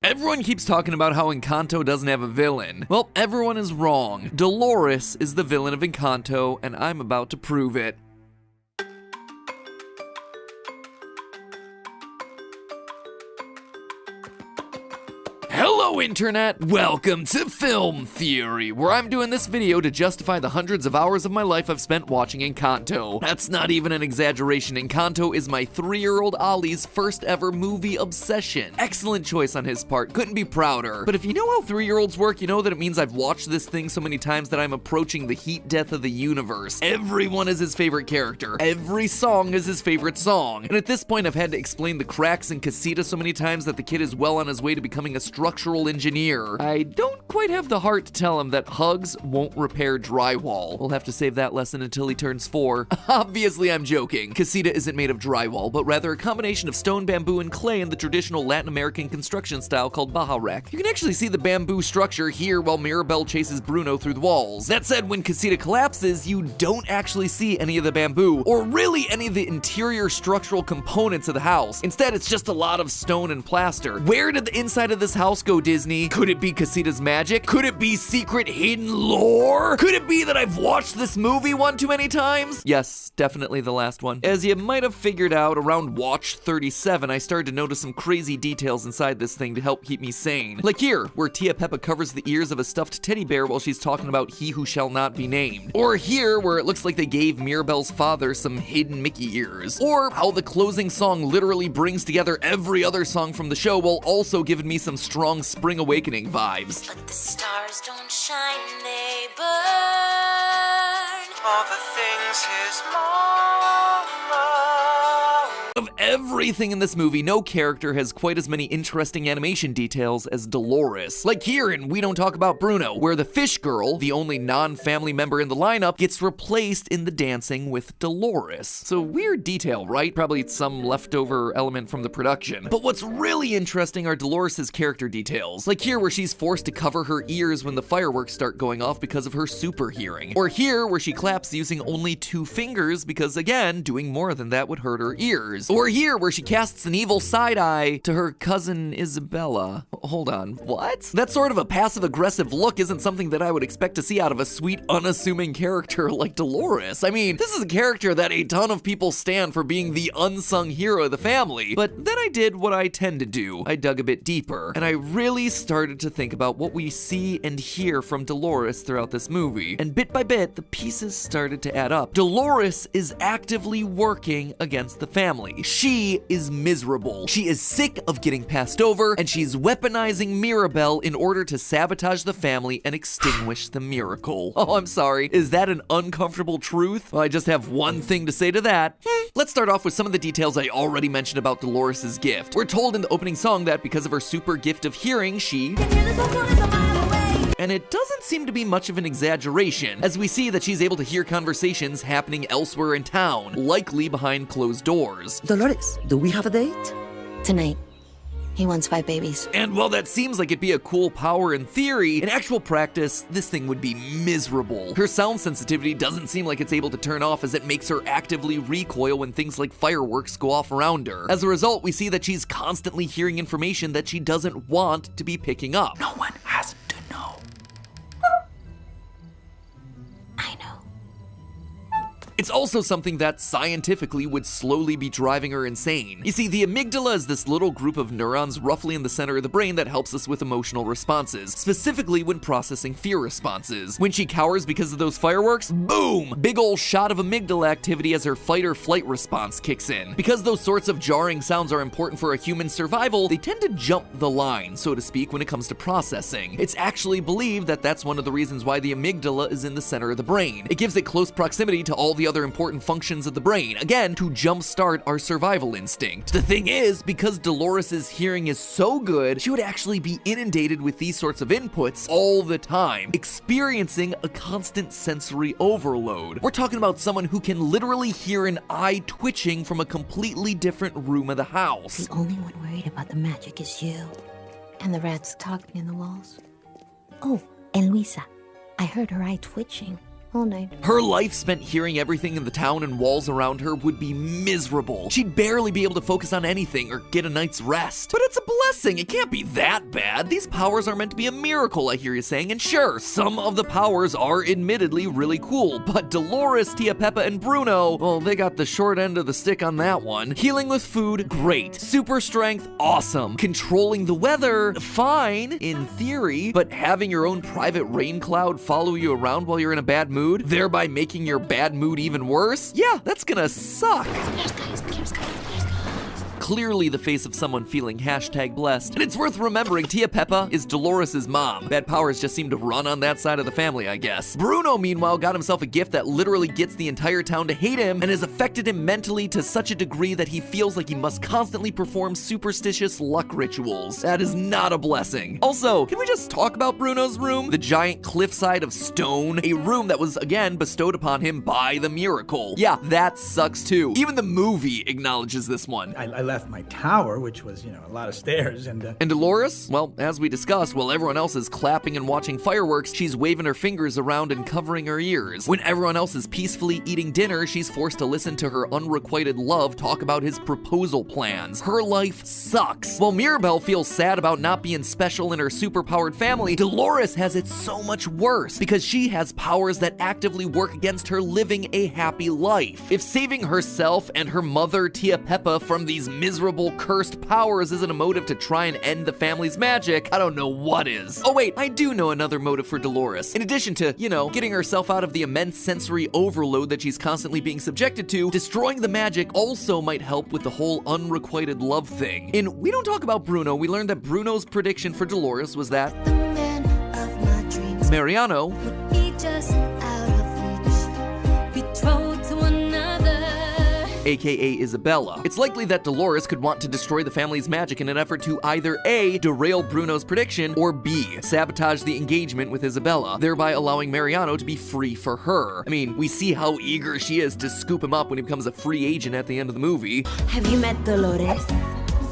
Everyone keeps talking about how Encanto doesn't have a villain. Well, everyone is wrong. Dolores is the villain of Encanto, and I'm about to prove it. Hello Internet! Welcome to Film Theory, where I'm doing this video to justify the hundreds of hours of my life I've spent watching Encanto. That's not even an exaggeration. Encanto is my 3-year-old Ollie's first ever movie obsession. Excellent choice on his part, couldn't be prouder. But if you know how 3-year-olds work, you know that it means I've watched this thing so many times that I'm approaching the heat death of the universe. Everyone is his favorite character. Every song is his favorite song. And at this point I've had to explain the cracks in Casita so many times that the kid is well on his way to becoming a structural engineer. I don't quite have the heart to tell him that hugs won't repair drywall. We'll have to save that lesson until he turns 4. Obviously, I'm joking. Casita isn't made of drywall, but rather a combination of stone, bamboo, and clay in the traditional Latin American construction style called bajarec. You can actually see the bamboo structure here while Mirabel chases Bruno through the walls. That said, when Casita collapses, you don't actually see any of the bamboo, or really any of the interior structural components of the house. Instead, it's just a lot of stone and plaster. Where did the inside of this house go, Disney? Could it be Casita's magic? Could it be secret hidden lore? Could it be that I've watched this movie one too many times? Yes, definitely the last one. As you might have figured out, around watch 37, I started to notice some crazy details inside this thing to help keep me sane. Like here, where Tia Peppa covers the ears of a stuffed teddy bear while she's talking about he who shall not be named. Or here, where it looks like they gave Mirabel's father some hidden Mickey ears. Or how the closing song literally brings together every other song from the show while also giving me some strong Spring Awakening vibes. But the stars don't shine, they burn. All the things his mama. Of everything in this movie, no character has quite as many interesting animation details as Dolores. Like here in We Don't Talk About Bruno, where the fish girl, the only non-family member in the lineup, gets replaced in the dancing with Dolores. So weird detail, right? Probably some leftover element from the production. But what's really interesting are Dolores' character details. Like here where she's forced to cover her ears when the fireworks start going off because of her super hearing. Or here where she claps using only 2 fingers because again, doing more than that would hurt her ears. Or here, where she casts an evil side eye to her cousin Isabella. Hold on, what? That sort of a passive-aggressive look isn't something that I would expect to see out of a sweet, unassuming character like Dolores. I mean, this is a character that a ton of people stand for being the unsung hero of the family. But then I did what I tend to do. I dug a bit deeper, and I really started to think about what we see and hear from Dolores throughout this movie. And bit by bit, the pieces started to add up. Dolores is actively working against the family. She is miserable. She is sick of getting passed over, and she's weaponizing Mirabel in order to sabotage the family and extinguish the miracle. Oh, I'm sorry. Is that an uncomfortable truth? Well, I just have one thing to say to that. Let's start off with some of the details I already mentioned about Dolores' gift. We're told in the opening song that because of her super gift of hearing, she... And it doesn't seem to be much of an exaggeration, as we see that she's able to hear conversations happening elsewhere in town, likely behind closed doors. Dolores, do we have a date? Tonight, he wants 5 babies. And while that seems like it'd be a cool power in theory, in actual practice, this thing would be miserable. Her sound sensitivity doesn't seem like it's able to turn off, as it makes her actively recoil when things like fireworks go off around her. As a result, we see that she's constantly hearing information that she doesn't want to be picking up. No one has to know. I know. It's also something that scientifically would slowly be driving her insane. You see, the amygdala is this little group of neurons roughly in the center of the brain that helps us with emotional responses, specifically when processing fear responses. When she cowers because of those fireworks, boom! Big ol' shot of amygdala activity as her fight or flight response kicks in. Because those sorts of jarring sounds are important for a human's survival, they tend to jump the line, so to speak, when it comes to processing. It's actually believed that that's one of the reasons why the amygdala is in the center of the brain. It gives it close proximity to all the other important functions of the brain, again, to jumpstart our survival instinct. The thing is, because Dolores' hearing is so good, she would actually be inundated with these sorts of inputs all the time, experiencing a constant sensory overload. We're talking about someone who can literally hear an eye twitching from a completely different room of the house. The only one worried about the magic is you. And the rats talking in the walls. Oh, and Luisa. I heard her eye twitching. all night. Her life spent hearing everything in the town and walls around her would be miserable. She'd barely be able to focus on anything or get a night's rest. But it's a blessing. It can't be that bad. These powers are meant to be a miracle, I hear you saying. And sure, some of the powers are admittedly really cool, but Dolores, Tia Peppa, and Bruno, well, they got the short end of the stick on that one. Healing with food, great. Super strength, awesome. Controlling the weather, fine, in theory, but having your own private rain cloud follow you around while you're in a bad mood, thereby making your bad mood even worse? Yeah, that's gonna suck. Clearly the face of someone feeling #blessed. And it's worth remembering Tia Peppa is Dolores' mom. Bad powers just seem to run on that side of the family, I guess. Bruno, meanwhile, got himself a gift that literally gets the entire town to hate him and has affected him mentally to such a degree that he feels like he must constantly perform superstitious luck rituals. That is not a blessing. Also, can we just talk about Bruno's room? The giant cliffside of stone, a room that was, again, bestowed upon him by the miracle. Yeah, that sucks too. Even the movie acknowledges this one. I left my tower, which was, a lot of stairs, and Dolores? Well, as we discussed, while everyone else is clapping and watching fireworks, she's waving her fingers around and covering her ears. When everyone else is peacefully eating dinner, she's forced to listen to her unrequited love talk about his proposal plans. Her life sucks. While Mirabel feels sad about not being special in her superpowered family, Dolores has it so much worse because she has powers that actively work against her living a happy life. If saving herself and her mother, Tia Peppa, from these miserable, cursed powers isn't a motive to try and end the family's magic, I don't know what is. Oh wait, I do know another motive for Dolores. In addition to, getting herself out of the immense sensory overload that she's constantly being subjected to, destroying the magic also might help with the whole unrequited love thing. In We Don't Talk About Bruno, we learned that Bruno's prediction for Dolores was that The man of my dreams Mariano would be just out of reach, betrothed to another. aka Isabella. It's likely that Dolores could want to destroy the family's magic in an effort to either A, derail Bruno's prediction, or B, sabotage the engagement with Isabella, thereby allowing Mariano to be free for her. I mean, we see how eager she is to scoop him up when he becomes a free agent at the end of the movie. Have you met Dolores?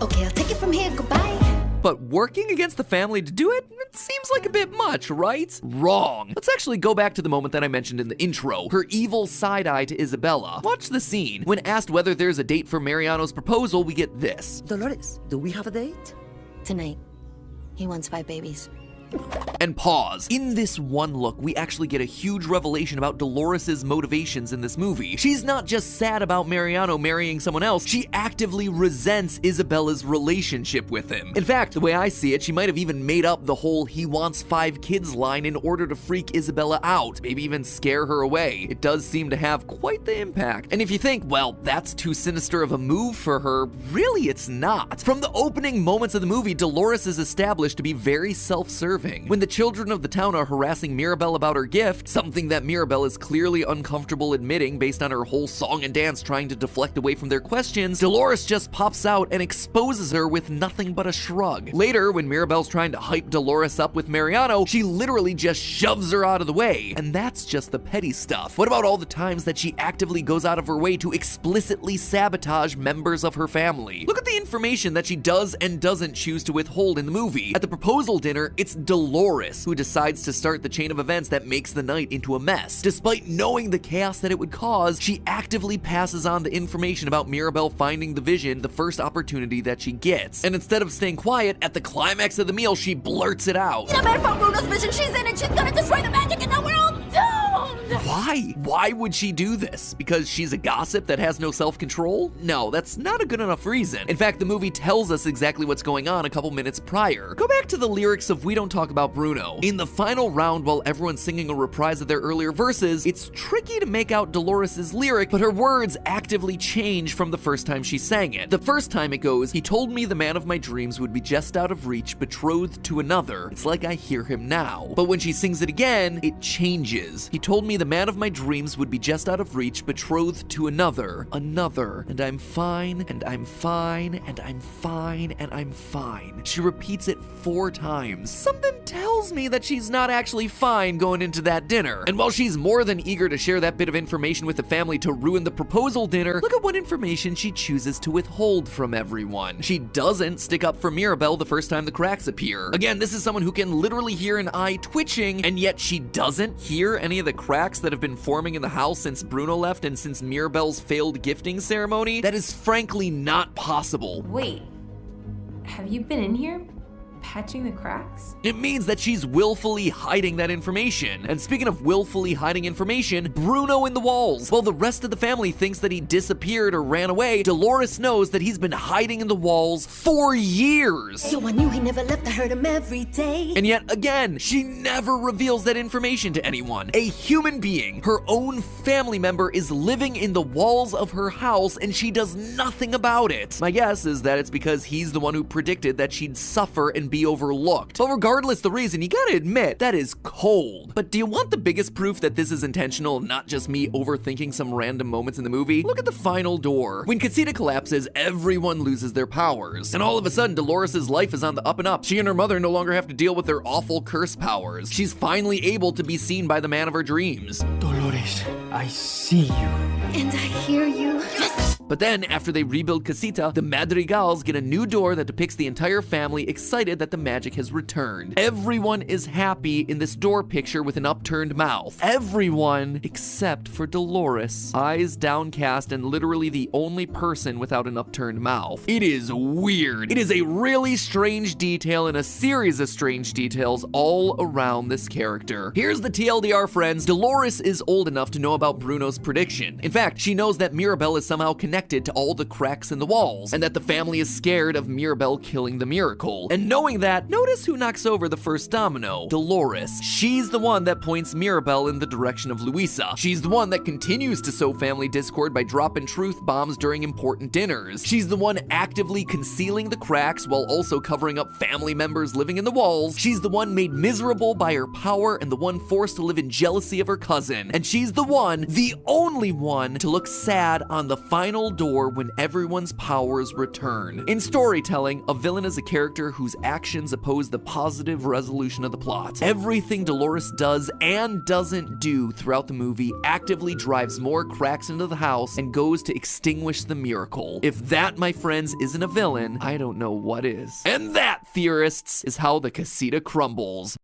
Okay, I'll take it from here. Goodbye. But working against the family to do it? It seems like a bit much, right? Wrong. Let's actually go back to the moment that I mentioned in the intro, her evil side eye to Isabella. Watch the scene. When asked whether there's a date for Mariano's proposal, we get this. Dolores, do we have a date? Tonight, he wants 5 babies. And pause. In this one look, we actually get a huge revelation about Dolores' motivations in this movie. She's not just sad about Mariano marrying someone else, she actively resents Isabella's relationship with him. In fact, the way I see it, she might have even made up the whole "he wants 5 kids" line in order to freak Isabella out, maybe even scare her away. It does seem to have quite the impact. And if you think, well, that's too sinister of a move for her, really it's not. From the opening moments of the movie, Dolores is established to be very self-serving. When the children of the town are harassing Mirabel about her gift, something that Mirabel is clearly uncomfortable admitting based on her whole song and dance trying to deflect away from their questions, Dolores just pops out and exposes her with nothing but a shrug. Later, when Mirabel's trying to hype Dolores up with Mariano, she literally just shoves her out of the way. And that's just the petty stuff. What about all the times that she actively goes out of her way to explicitly sabotage members of her family? Look at the information that she does and doesn't choose to withhold in the movie. At the proposal dinner, it's Dolores who decides to start the chain of events that makes the night into a mess. Despite knowing the chaos that it would cause, she actively passes on the information about Mirabel finding the vision the first opportunity that she gets. And instead of staying quiet, at the climax of the meal, she blurts it out. You never found Bruno's vision. She's in it. She's gonna destroy the magic, and now we're all doomed. Why? Why would she do this? Because she's a gossip that has no self-control? No, that's not a good enough reason. In fact, the movie tells us exactly what's going on a couple minutes prior. Go back to the lyrics of We Don't Talk About Bruno. In the final round, while everyone's singing a reprise of their earlier verses, it's tricky to make out Dolores' lyric, but her words actively change from the first time she sang it. The first time it goes, "He told me the man of my dreams would be just out of reach, betrothed to another. It's like I hear him now." But when she sings it again, it changes. "He told me the man of my dreams would be just out of reach, betrothed to another, and I'm fine, and I'm fine, and I'm fine, and I'm fine." She repeats it 4 times. Something tells me that she's not actually fine going into that dinner. And while she's more than eager to share that bit of information with the family to ruin the proposal dinner, look at what information she chooses to withhold from everyone. She doesn't stick up for Mirabel the first time the cracks appear. Again, this is someone who can literally hear an eye twitching, and yet she doesn't hear any of the cracks that have been forming in the house since Bruno left and since Mirabel's failed gifting ceremony. That is frankly not possible. Wait, Have you been in here? Patching the cracks? It means that she's willfully hiding that information. And speaking of willfully hiding information, Bruno in the walls. While the rest of the family thinks that he disappeared or ran away, Dolores knows that he's been hiding in the walls for years. So I knew he never left, I heard him every day. And yet again, she never reveals that information to anyone. A human being, her own family member, is living in the walls of her house and she does nothing about it. My guess is that it's because he's the one who predicted that she'd suffer and be overlooked. But regardless the reason, you gotta admit, that is cold. But do you want the biggest proof that this is intentional, not just me overthinking some random moments in the movie? Look at the final door. When Casita collapses, everyone loses their powers. And all of a sudden, Dolores' life is on the up and up. She and her mother no longer have to deal with their awful curse powers. She's finally able to be seen by the man of her dreams. Dolores, I see you. And I hear you. Yes! But then, after they rebuild Casita, the Madrigals get a new door that depicts the entire family excited that the magic has returned. Everyone is happy in this door picture with an upturned mouth. Everyone except for Dolores. Eyes downcast and literally the only person without an upturned mouth. It is weird. It is a really strange detail in a series of strange details all around this character. Here's the TLDR, friends. Dolores is old enough to know about Bruno's prediction. In fact, she knows that Mirabel is somehow connected to all the cracks in the walls, and that the family is scared of Mirabel killing the miracle. And knowing that, notice who knocks over the first domino. Dolores. She's the one that points Mirabel in the direction of Luisa. She's the one that continues to sow family discord by dropping truth bombs during important dinners. She's the one actively concealing the cracks while also covering up family members living in the walls. She's the one made miserable by her power and the one forced to live in jealousy of her cousin. And she's the one, the only one, to look sad on the final door when everyone's powers return. In storytelling, a villain is a character whose actions oppose the positive resolution of the plot. Everything Dolores does and doesn't do throughout the movie actively drives more cracks into the house and goes to extinguish the miracle. If that, my friends, isn't a villain, I don't know what is. And that, theorists, is how the Casita crumbles.